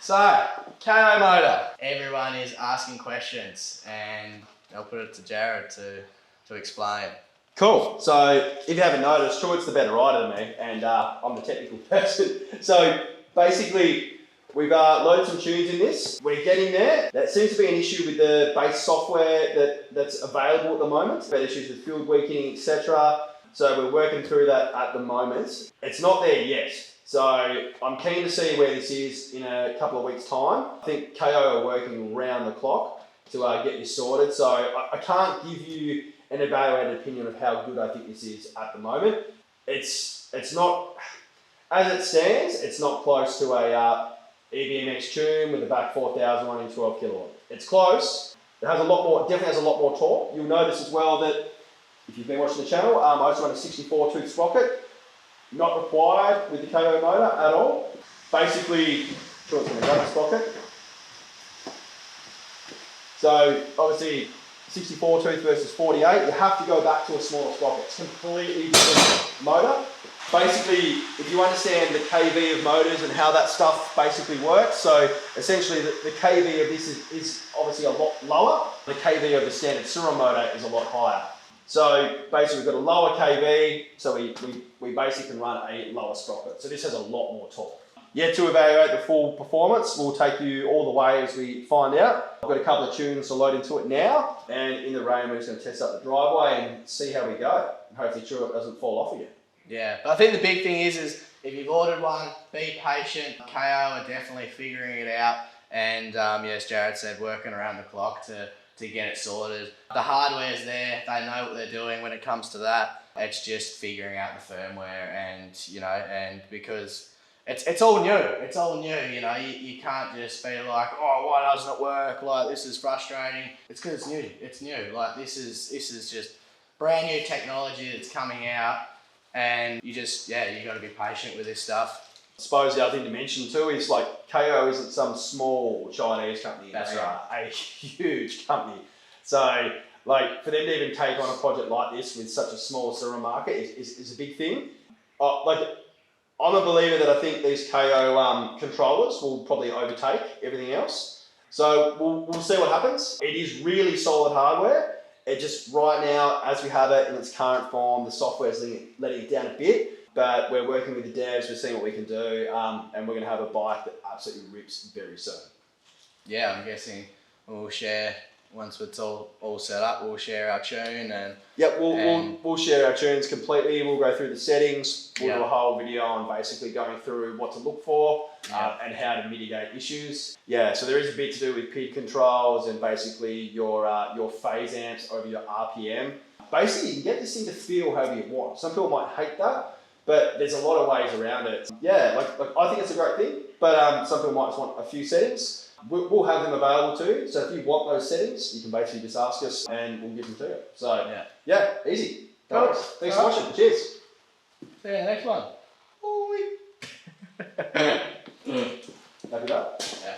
So, KO motor. Everyone is asking questions and I'll put it to Jared to explain. Cool. So, if you haven't noticed, Troy's the better rider than me and I'm the technical person. So, basically, we've loaded some tunes in this. We're getting there. That seems to be an issue with the base software that's available at the moment. We've had issues with field weakening, etc. So we're working through that at the moment. It's not there yet. So I'm keen to see where this is in a couple of weeks' time. I think KO are working round the clock to get this sorted. So I can't give you an evaluated opinion of how good I think this is at the moment. It's not, as it stands, it's not close to a EVMX tune with a back 4000 running 12 kilowatt. It's close. It has a lot more, definitely has a lot more torque. You'll notice as well that if you've been watching the channel, I also run a 64 tooth sprocket. Not required with the KO motor at all. Basically, sure it's going to grab the sprocket. So obviously 64 tooth versus 48, you have to go back to a smaller sprocket. It's a completely different motor. Basically, if you understand the kV of motors and how that stuff basically works, so essentially the kV of this is obviously a lot lower. The kV of the standard Sur Ron motor is a lot higher. So basically we've got a lower kV, so we basically can run a lower sprocket. So this has a lot more torque. Yet to evaluate the full performance, we'll take you all the way as we find out. I've got a couple of tunes to load into it now, and in the rain we're just going to test up the driveway and see how we go. And hopefully sure it doesn't fall off again. Yeah, but I think the big thing is if you've ordered one, be patient. KO are definitely figuring it out, and yes, Jared said working around the clock to get it sorted. The hardware's there, they know what they're doing when it comes to that. It's just figuring out the firmware and because it's all new. It's all new, you can't just be like, oh, why doesn't it work? Like, this is frustrating. It's because it's new. It's new. Like, this is just brand new technology that's coming out, and you got to be patient with this stuff. I suppose the other thing to mention too is like KO isn't some small Chinese company. That's they right. are a huge company. So like for them to even take on a project like this with such a small Sur Ron market is a big thing. I'm a believer that I think these KO controllers will probably overtake everything else. So we'll see what happens. It is really solid hardware. It just right now, as we have it in its current form, the software is letting it down a bit. But we're working with the devs, we're seeing what we can do, and we're going to have a bike that absolutely rips very soon. Yeah, I'm guessing we'll share, once it's all set up, we'll share our tune and... Yep, we'll share our tunes completely, we'll go through the settings, we'll do a whole video on basically going through what to look for and how to mitigate issues. Yeah, so there is a bit to do with PID controls and basically your phase amps over your RPM. Basically, you can get this thing to feel however you want. Some people might hate that, but there's a lot of ways around it. Yeah, like I think it's a great thing, but some people might just want a few settings. We'll have them available too, so if you want those settings, you can basically just ask us and we'll give them to you. So yeah, easy. Cool. Thanks for watching. Cheers. See you in the next one. Happy that? Yeah.